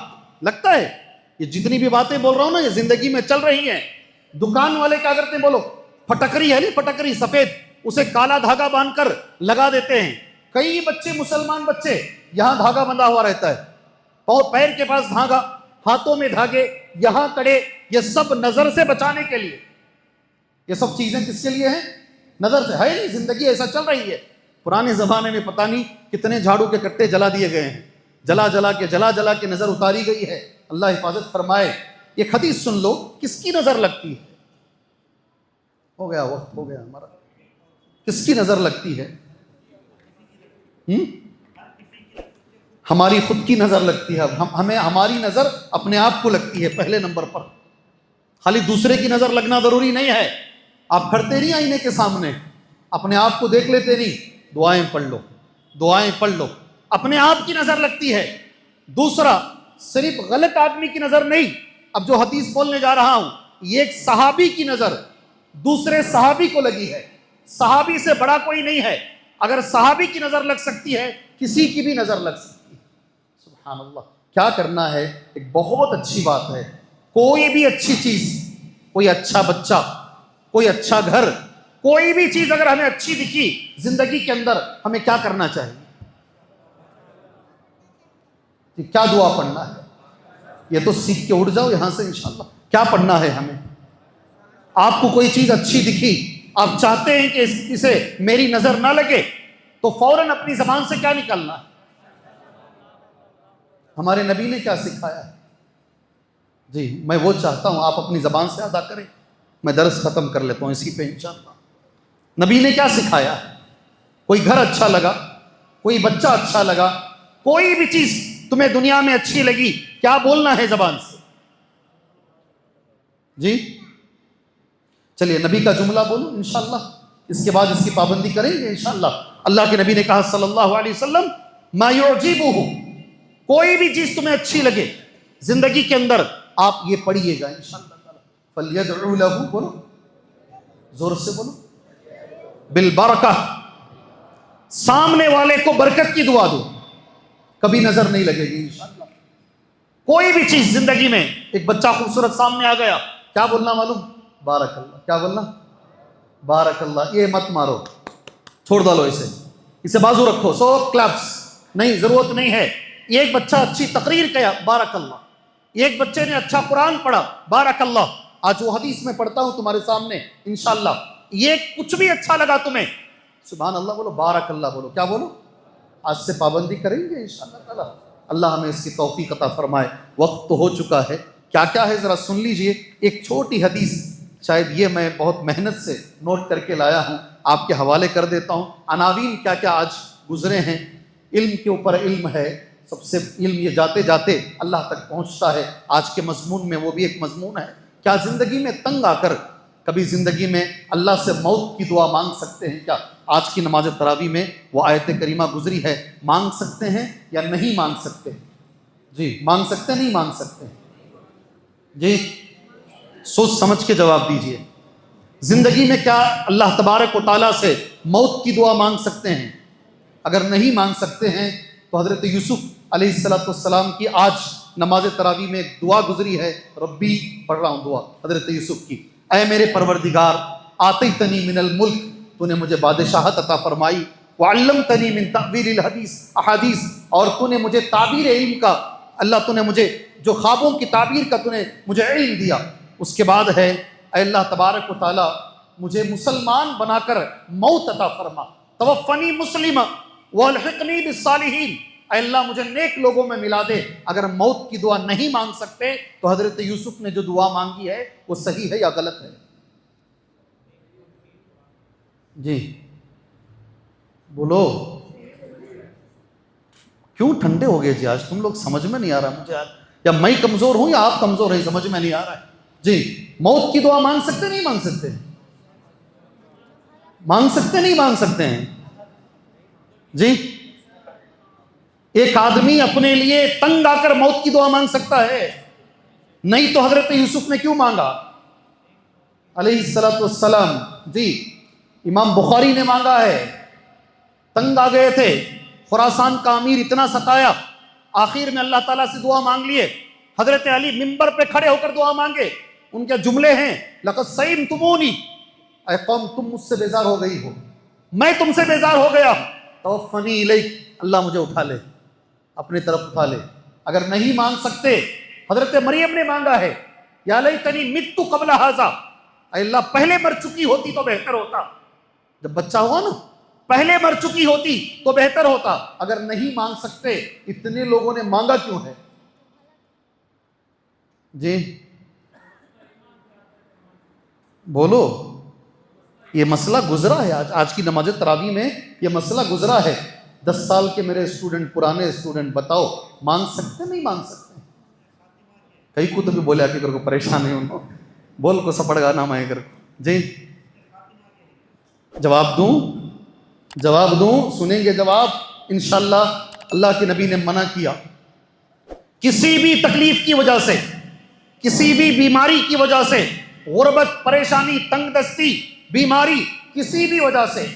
لگتا ہے. یہ جتنی بھی باتیں بول رہا ہوں نا یہ زندگی میں چل رہی ہیں. دکان والے کیا کرتے ہیں بولو؟ پھٹکری ہے نہیں، پھٹکری سفید، اسے کالا دھاگا باندھ کر لگا دیتے ہیں. کئی بچے، مسلمان بچے، یہاں دھاگا بندھا ہوا رہتا ہے، پیر کے پاس دھاگا، ہاتھوں میں دھاگے، یہاں کڑے، یہ سب نظر سے بچانے کے لیے. یہ سب چیزیں کس کے لیے ہیں؟ نظر سے. ہے نہیں، زندگی ایسا چل رہی ہے. پرانے زمانے میں پتہ نہیں کتنے جھاڑو کے کٹے جلا دیے گئے ہیں، جلا جلا کے نظر اتاری گئی ہے. اللہ حفاظت فرمائے. ایک حدیث سن لو، کس کی نظر لگتی ہے؟ ہو گیا وقت، ہو گیا ہمارا. کس کی نظر لگتی ہے؟ ہماری خود کی نظر لگتی ہے. ہمیں ہماری نظر اپنے آپ کو لگتی ہے پہلے نمبر پر. خالی دوسرے کی نظر لگنا ضروری نہیں ہے. آپ کھڑتے نہیں آئینے کے سامنے، اپنے آپ کو دیکھ لیتے نہیں، دعائیں پڑھ لو، دعائیں پڑھ لو، اپنے آپ کی نظر لگتی ہے. دوسرا، صرف غلط آدمی کی نظر نہیں. اب جو حدیث بولنے جا رہا ہوں یہ ایک صحابی کی نظر دوسرے صحابی کو لگی ہے. صحابی سے بڑا کوئی نہیں ہے. اگر صحابی کی نظر لگ سکتی ہے، کسی کی بھی نظر لگ سکتی ہے. سبحان اللہ. کیا کرنا ہے؟ ایک بہت اچھی بات ہے، کوئی بھی اچھی چیز، کوئی اچھا بچہ، کوئی اچھا گھر، کوئی بھی چیز اگر ہمیں اچھی دکھی زندگی کے اندر، ہمیں کیا کرنا چاہیے؟ کیا دعا پڑھنا ہے؟ یہ تو سیکھ کے اٹھ جاؤ یہاں سے انشاءاللہ. کیا پڑھنا ہے ہمیں؟ آپ کو کوئی چیز اچھی دکھی، آپ چاہتے ہیں کہ اسے میری نظر نہ لگے، تو فوراً اپنی زبان سے کیا نکالنا ہے؟ ہمارے نبی نے کیا سکھایا ہے؟ جی میں وہ چاہتا ہوں آپ اپنی زبان سے ادا کریں. میں درس ختم کر لیتا ہوں اسی پہ انشاءاللہ. نبی نے کیا سکھایا ہے؟ کوئی گھر اچھا لگا، کوئی بچہ اچھا لگا، کوئی بھی چیز تمہیں دنیا میں اچھی لگی، کیا بولنا ہے زبان سے؟ جی چلیے نبی کا جملہ بولو انشاءاللہ، اس کے بعد اس کی پابندی کریں گے انشاءاللہ. اللہ کے نبی نے کہا صلی اللہ علیہ وسلم، ما یعجبہ، کوئی بھی چیز تمہیں اچھی لگے زندگی کے اندر، آپ یہ پڑھیے گا انشاءاللہ تعالی. فلیدعو لہ، بولو زور سے بولو، بالبرکہ، سامنے والے کو برکت کی دعا دو، کبھی نظر نہیں لگے گی انشاءاللہ. کوئی بھی چیز زندگی میں، ایک بچہ خوبصورت سامنے آ گیا، کیا بولنا معلوم؟ بارک اللہ. کیا بولنا؟ بارک اللہ. یہ مت مارو، چھوڑ ڈالو اسے بازو رکھو، سو کلپس نہیں، ضرورت نہیں ہے. ایک بچہ اچھی تقریر کیا، بارک اللہ. ایک بچے نے اچھا قرآن پڑھا، بارک اللہ. آج وہ حدیث میں پڑھتا ہوں تمہارے سامنے انشاءاللہ. یہ کچھ بھی اچھا لگا تمہیں، سبحان اللہ بولو، بارک اللہ بولو. کیا بولو؟ آج سے پابندی کریں گے انشاءاللہ تعالی. اللہ ہمیں اس کی توفیق عطا فرمائے. وقت تو ہو چکا ہے، کیا ہے ذرا سن لیجئے. ایک چھوٹی حدیث، شاید یہ میں بہت محنت سے نوٹ کر کے لایا ہوں، آپ کے حوالے کر دیتا ہوں. عناوین کیا آج گزرے ہیں. علم کے اوپر علم ہے، سب سے علم یہ جاتے جاتے اللہ تک پہنچتا ہے. آج کے مضمون میں وہ بھی ایک مضمون ہے. کیا زندگی میں تنگ آ کر کبھی زندگی میں اللہ سے موت کی دعا مانگ سکتے ہیں کیا؟ آج کی نماز تراویح میں وہ آیت کریمہ گزری ہے، مانگ سکتے ہیں یا نہیں مانگ سکتے؟ جی مانگ سکتے نہیں مانگ سکتے؟ جی سوچ سمجھ کے جواب دیجئے. زندگی میں کیا اللہ تبارک و تعالیٰ سے موت کی دعا مانگ سکتے ہیں؟ اگر نہیں مانگ سکتے ہیں تو حضرت یوسف علیہ السلام کی آج نماز تراویح میں ایک دعا گزری ہے. ربی، پڑھ رہا ہوں دعا حضرت یوسف کی. اے میرے پروردگار، آتیتنی من الملک، تو نے مجھے بادشاہت عطا فرمائی. وعلمتنی من تأویل احادیث، اور تو نے مجھے تعبیر علم کا، اللہ تو نے مجھے جو خوابوں کی تعبیر کا تو نے مجھے علم دیا. اس کے بعد ہے اے اللہ تبارک و تعالی، مجھے مسلمان بنا کر موت عطا فرما. توفنی مسلم والحقنی بالصالحین، اے اللہ مجھے نیک لوگوں میں ملا دے. اگر موت کی دعا نہیں مانگ سکتے تو حضرت یوسف نے جو دعا مانگی ہے وہ صحیح ہے یا غلط ہے؟ جی بولو. کیوں ٹھنڈے ہو گئے جی؟ آج تم لوگ سمجھ میں نہیں آ رہا مجھے، یا میں کمزور ہوں یا آپ کمزور ہیں، سمجھ میں نہیں آ رہا ہے. جی موت کی دعا مانگ سکتے نہیں مانگ سکتے؟ مانگ سکتے نہیں مانگ سکتے ہیں؟ جی ایک آدمی اپنے لیے تنگ آ کر موت کی دعا مانگ سکتا ہے؟ نہیں تو حضرت یوسف نے کیوں مانگا علیہ السلام؟ جی امام بخاری نے مانگا ہے تنگ آ گئے تھے، خراسان کا امیر اتنا ستایا، آخر میں اللہ تعالیٰ سے دعا مانگ لیے۔ حضرت علی ممبر پہ کھڑے ہو کر دعا مانگے، ان کے جملے ہیں لقد سئمتمونی، اے قوم تم مجھ سے بیزار ہو گئی ہو، میں تم سے بیزار ہو گیا، توفنی الیک، اللہ مجھے اٹھا لے، اپنی طرف اٹھا لے۔ اگر نہیں مانگ سکتے، حضرت مریم نے مانگا ہے یا لیتنی مت قبل ھذا، اے اللہ پہلے مر چکی ہوتی تو بہتر ہوتا۔ جب بچہ ہوا نا، پہلے مر چکی ہوتی تو بہتر ہوتا۔ اگر نہیں مانگ سکتے، اتنے لوگوں نے مانگا کیوں ہے؟ جی بولو، یہ مسئلہ گزرا ہے آج کی نماز تراویح میں، یہ مسئلہ گزرا ہے۔ 10 سال کے میرے اسٹوڈنٹ، پرانے اسٹوڈنٹ، بتاؤ مانگ سکتے نہیں مانگ سکتے؟ کئی کو تو بھی بولے آ کے کر کو پریشان ہے انہوں، بول کو سپڑ گا نام آئے کر کو۔ جی جواب دوں، سنیں گے جواب انشاءاللہ۔ اللہ کے نبی نے منع کیا، کسی بھی تکلیف کی وجہ سے، کسی بھی بیماری کی وجہ سے، غربت، پریشانی، تنگ دستی، بیماری، کسی بھی وجہ سے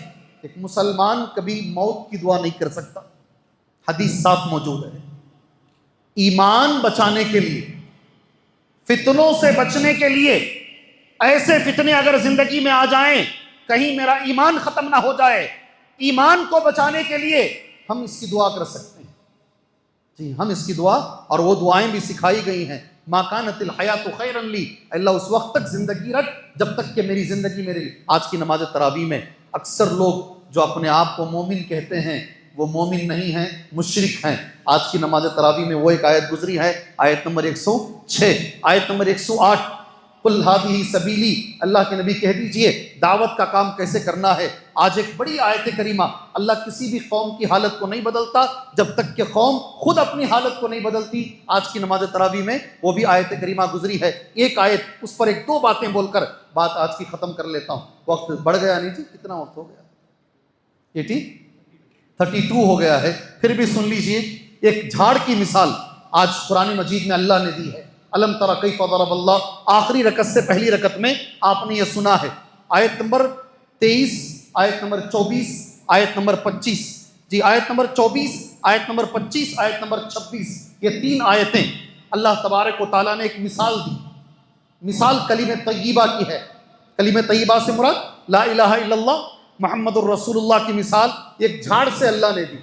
ایک مسلمان کبھی موت کی دعا نہیں کر سکتا۔ حدیث صاف موجود ہے۔ ایمان بچانے کے لیے، فتنوں سے بچنے کے لیے، ایسے فتنے اگر زندگی میں آ جائیں کہیں میرا ایمان ختم نہ ہو جائے، ایمان کو بچانے کے لیے ہم اس کی دعا کر سکتے ہیں۔ جی ہم اس کی دعا، اور وہ دعائیں بھی سکھائی گئی ہیں۔ ما کانت الحیات خیرا لی، اللہ اس وقت تک زندگی رکھ جب تک کہ میری زندگی میرے لیے۔ آج کی نماز تراویح میں اکثر لوگ جو اپنے آپ کو مومن کہتے ہیں وہ مومن نہیں ہیں، مشرک ہیں۔ آج کی نماز تراویح میں وہ ایک آیت گزری ہے، آیت نمبر 106، آیت نمبر 108، قل ھذہ سبیلی، اللہ کے نبی کہہ دیجئے دعوت کا کام کیسے کرنا ہے۔ آج ایک بڑی آیت کریمہ، اللہ کسی بھی قوم کی حالت کو نہیں بدلتا جب تک کہ قوم خود اپنی حالت کو نہیں بدلتی۔ آج کی نماز تراویح میں وہ بھی آیت کریمہ گزری ہے، ایک آیت، اس پر ایک دو باتیں بول کر بات آج کی ختم کر لیتا ہوں۔ وقت بڑھ گیا نہیں جی؟ کتنا وقت ہو گیا؟ 32 ہو گیا ہے، پھر بھی سن لیجئے۔ ایک جھاڑ کی مثال آج قرآن مجید میں اللہ نے دی ہے۔ الم تر کیف ضرب اللہ، آخری رکعت سے پہلی رکعت میں آپ نے یہ سنا ہے، آیت نمبر 23، آیت نمبر 24، آیت نمبر 25۔ جی آیت نمبر 24، آیت نمبر 25، آیت نمبر 26، یہ 3 آیتیں اللہ تبارک و تعالیٰ نے ایک مثال دی۔ مثال کلمہ طیبہ کی ہے۔ کلمہ طیبہ سے مراد لا الہ الا اللہ محمد الرسول اللہ کی مثال ایک جھاڑ سے اللہ نے دی۔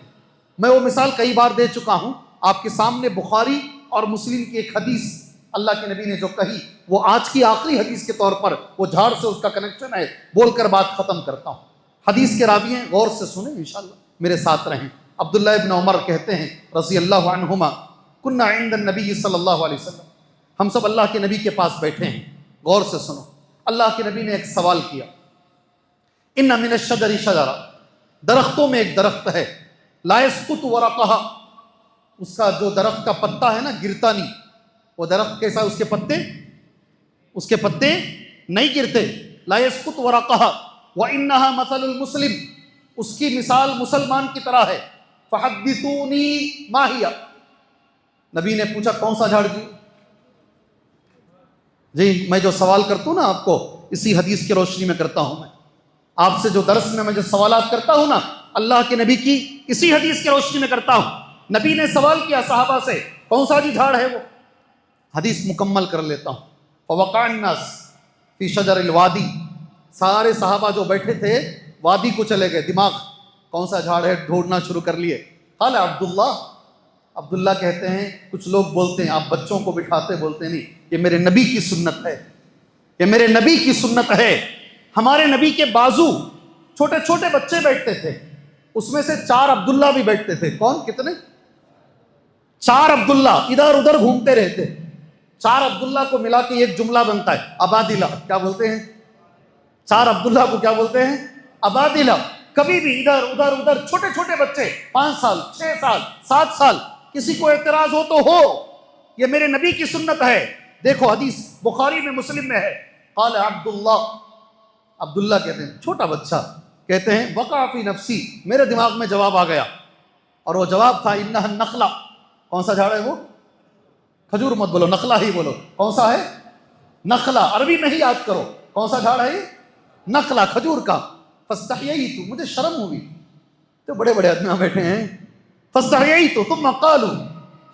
میں وہ مثال کئی بار دے چکا ہوں آپ کے سامنے، بخاری اور مسلم کی ایک حدیث اللہ کے نبی نے جو کہی، وہ آج کی آخری حدیث کے طور پر وہ جھاڑ سے اس کا کنیکشن ہے، بول کر بات ختم کرتا ہوں۔ حدیث کے راوی ہیں، غور سے سنیں انشاءاللہ، میرے ساتھ رہیں۔ عبداللہ ابن عمر کہتے ہیں رضی اللہ عنہما، کنا عند النبی صلی اللہ علیہ وسلم، ہم سب اللہ کے نبی کے پاس بیٹھے ہیں۔ غور سے سنو، اللہ کے نبی نے ایک سوال کیا، ان من الشجر شجرہ، درختوں میں ایک درخت ہے، لا يسقط ورقها، اس کا جو درخت کا پتا ہے نا گرتا نہیں۔ وہ درخت کیسا؟ اس کے پتے نہیں گرتے۔ لا يسقط ورقها وانها مثل المسلم، اس کی مثال مسلمان کی طرح ہے۔ فحدثونی ما ہی، نبی نے پوچھا کون سا جھاڑ جی میں جو سوال کرتا ہوں نا آپ کو، اسی حدیث کی روشنی میں کرتا ہوں۔ میں آپ سے جو درس میں جو سوالات کرتا ہوں نا، اللہ کے نبی کی اسی حدیث کی روشنی میں کرتا ہوں۔ نبی نے سوال کیا صحابہ سے کون سا جی جھاڑ ہے وہ؟ حدیث مکمل کر لیتا ہوں۔ فوقع الناس فی شجر الوادی، سارے صحابہ جو بیٹھے تھے وادی کو چلے گئے، دماغ کون سا جھاڑ ہے ڈھونڈنا شروع کر لیے۔ قال عبداللہ، عبداللہ کہتے ہیں کچھ لوگ بولتے ہیں، آپ بچوں کو بٹھاتے بولتے نہیں، یہ میرے نبی کی سنت ہے، یہ میرے نبی کی سنت ہے۔ ہمارے نبی کے بازو چھوٹے چھوٹے بچے بیٹھتے تھے، اس میں سے 4 عبداللہ بھی بیٹھتے تھے۔ کون؟ کتنے؟ 4 عبداللہ ادھر ادھر گھومتے رہتے۔ 4 عبداللہ کو ملا کے ایک جملہ بنتا ہے ابادلہ۔ کیا بولتے ہیں؟ 4 عبداللہ کو کیا بولتے ہیں؟ ابادلہ۔ کبھی بھی ادھر ادھر ادھر چھوٹے چھوٹے بچے، 5 سال، 6 سال، 7 سال، کسی کو اعتراض ہو تو ہو، یہ میرے نبی کی سنت ہے۔ دیکھو حدیث بخاری میں، مسلم میں ہے۔ قال عبداللہ، عبداللہ کہتے ہیں چھوٹا بچہ، کہتے ہیں وقع فی نفسی، میرے دماغ میں جواب آ گیا، اور وہ جواب تھا انہا النخلہ۔ کون سا جھاڑ ہے وہ؟ کھجور مت بولو، نخلہ ہی بولو۔ کون سا ہے؟ نخلہ۔ عربی نہیں یاد کرو، کون سا جھاڑ ہے یہ؟ نخلہ، کھجور کا۔ فاستحییت، مجھے شرم ہوئی، تو بڑے بڑے آدمی بیٹھے ہیں. فاستحییت ثم قالوا،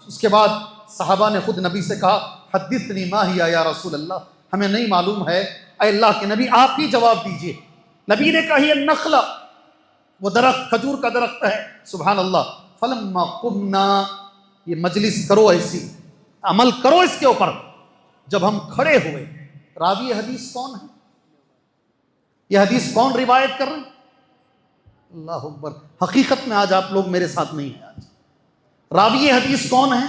اس کے بعد صحابہ نے خود نبی سے کہا حدثنی ما ہی یا رسول اللہ، ہمیں نہیں معلوم ہے، اے اللہ کے نبی آپ ہی جواب دیجئے. نبی نے کہا یہ نخلا، وہ درخت کھجور کا درخت ہے. سبحان اللہ. فلما قمنا، یہ مجلس کرو ایسی، عمل کرو اس کے اوپر. جب ہم کھڑے ہوئے، راوی حدیث کون ہے؟ یہ حدیث کون روایت کر رہے ہیں؟ اللہ اکبر. حقیقت میں آج آپ لوگ میرے ساتھ نہیں ہیں. آج راوی حدیث کون ہے؟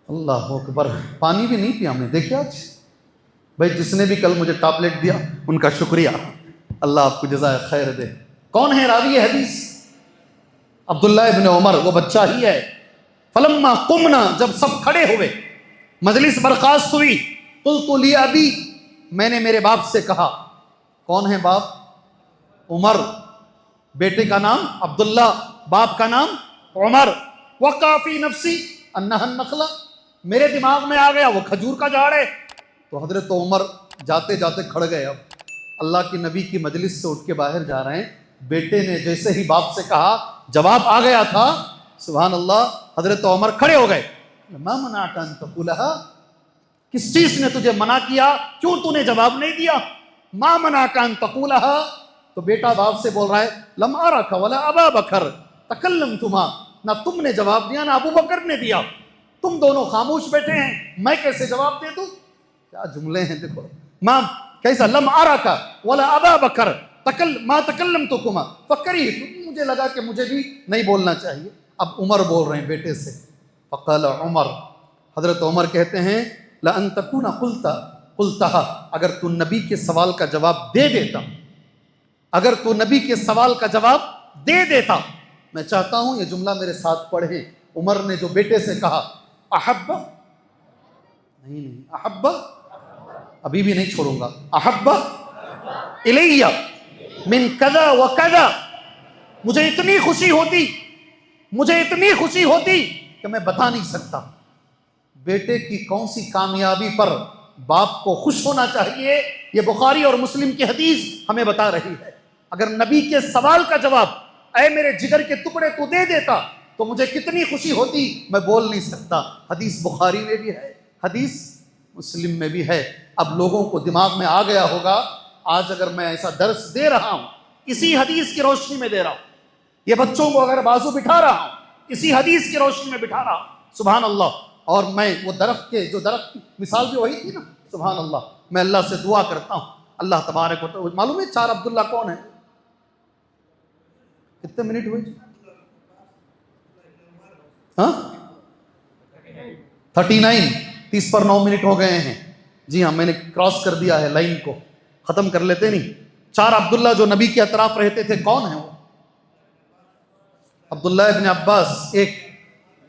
اللہ اکبر. پانی بھی نہیں پیا ہم نے. دیکھیں آج بھائی جس نے بھی کل مجھے ٹاپلیٹ دیا ان کا شکریہ، اللہ آپ کو جزائے خیر دے. کون ہے راوی حدیث؟ عبداللہ ابن عمر، وہ بچہ ہی ہے. فلما قمنا، جب سب کھڑے ہوئے، مجلس برخاست ہوئی. قلت لی ابی، میں نے میرے باپ سے کہا. کون ہے باپ؟ عمر. بیٹے کا نام عبداللہ، باپ کا نام عمر. وقع فی نفسی انہا النخلہ، میرے دماغ میں آ گیا وہ کھجور کا جھاڑ ہے. تو حضرت عمر جاتے جاتے کھڑ گئے. اب اللہ کے نبی کی مجلس سے اٹھ کے باہر جا رہے ہیں. بیٹے نے جیسے ہی باپ سے کہا، جواب آ گیا تھا. سبحان اللہ. حضرت عمر کھڑے ہو گئے. ما منعک ان تقولھا، کس چیز نے تجھے منع کیا؟ کیوں تو نے جواب نہیں دیا؟ ما منعک ان تقولھا. تو بیٹا باپ سے بول رہا ہے لم ارک ولا ابا بکر تکلمتما، نہ تم نے جواب دیا نہ ابو بکر نے دیا، تم دونوں خاموش بیٹھے ہیں، میں کیسے جواب دے دوں؟ کیا جملے ہیں دیکھو. ماں کیسا؟ لم ارک ولا ابا بکر ما تکلمتکما فکریہت، مجھے لگا کہ مجھے بھی نہیں بولنا چاہیے. اب عمر بول رہے ہیں بیٹے سے. فقال عمر، حضرت عمر کہتے ہیں لأن تکون قلتھا، اگر تو نبی کے سوال کا جواب دے دیتا، اگر تو نبی کے سوال کا جواب دے دیتا. میں چاہتا ہوں یہ جملہ میرے ساتھ پڑھیں. عمر نے جو بیٹے سے کہا احب، نہیں احب، ابھی بھی نہیں چھوڑوں گا. احب الیہ من کذا و کذا، مجھے اتنی خوشی ہوتی، مجھے اتنی خوشی ہوتی کہ میں بتا نہیں سکتا. بیٹے کی کون سی کامیابی پر باپ کو خوش ہونا چاہیے، یہ بخاری اور مسلم کی حدیث ہمیں بتا رہی ہے. اگر نبی کے سوال کا جواب اے میرے جگر کے ٹکڑے تو دے دیتا تو مجھے کتنی خوشی ہوتی، میں بول نہیں سکتا. حدیث بخاری میں بھی ہے، حدیث مسلم میں بھی ہے. اب لوگوں کو دماغ میں آ گیا ہوگا، آج اگر میں ایسا درس دے رہا ہوں، اسی حدیث کی روشنی میں دے رہا ہوں، یہ بچوں کو اگر بازو بٹھا رہا ہوں، اسی حدیث کی روشنی میں بٹھا رہا ہوں. سبحان اللہ. اور میں وہ درخت کے جو درخت کی مثال بھی وہی تھی نا. سبحان اللہ. میں اللہ سے دعا کرتا ہوں اللہ تبارک و تعالی. معلوم ہے 4 عبداللہ کون ہے؟ کتنے منٹ ہوئے؟ ہاں 39، 30 پر 9 منٹ ہو گئے ہیں. جی ہاں میں نے کراس کر دیا ہے لائن کو، ختم کر لیتے نہیں. 4 عبداللہ جو نبی کے اطراف رہتے تھے کون ہیں وہ؟ عبداللہ ابن عباس ایک،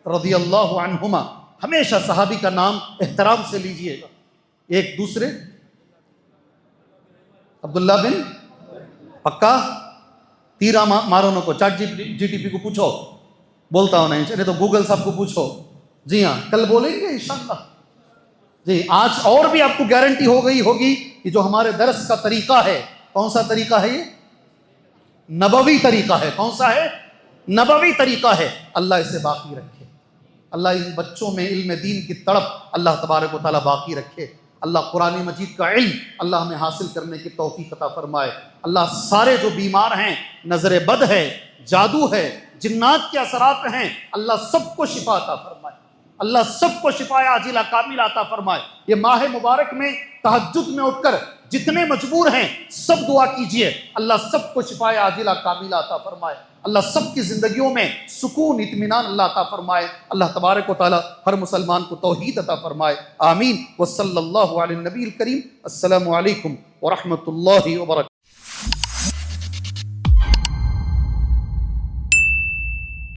رضی اللہ عنہما. ہمیشہ صحابی کا نام احترام سے لیجئے گا. ایک دوسرے عبداللہ بن، پکا تیرا مارو نہ کو. چیٹ جی ٹی پی کو پوچھو، بولتا ہوں نہیں تو گوگل صاحب کو پوچھو. جی ہاں کل بولیں گے انشاءاللہ. جی آج اور بھی آپ کو گارنٹی ہو گئی ہوگی کہ جو ہمارے درس کا طریقہ ہے، کون سا طریقہ ہے؟ یہ نبوی طریقہ ہے. کون سا ہے؟ نبوی طریقہ ہے. اللہ اسے باقی رکھے. اللہ ان بچوں میں علم دین کی تڑپ اللہ تبارک و تعالیٰ باقی رکھے. اللہ قرآن مجید کا علم اللہ ہمیں حاصل کرنے کی توفیق عطا فرمائے. اللہ سارے جو بیمار ہیں، نظر بد ہے، جادو ہے، جنات کے اثرات ہیں، اللہ سب کو شفا عطا فرمائے. اللہ سب کو شفا عاجلہ کاملہ عطا فرمائے. یہ ماہ مبارک میں تہجد میں اٹھ کر جتنے مجبور ہیں سب دعا کیجئے، اللہ سب کو شفا عاجلہ کاملہ عطا فرمائے. اللہ سب کی زندگیوں میں سکون اطمینان اللہ عطا فرمائے. اللہ تبارک و تعالی ہر مسلمان کو توحید عطا فرمائے. آمین. وصلی اللہ علی النبی الکریم. السلام علیکم ورحمۃ اللہ وبرکاتہ.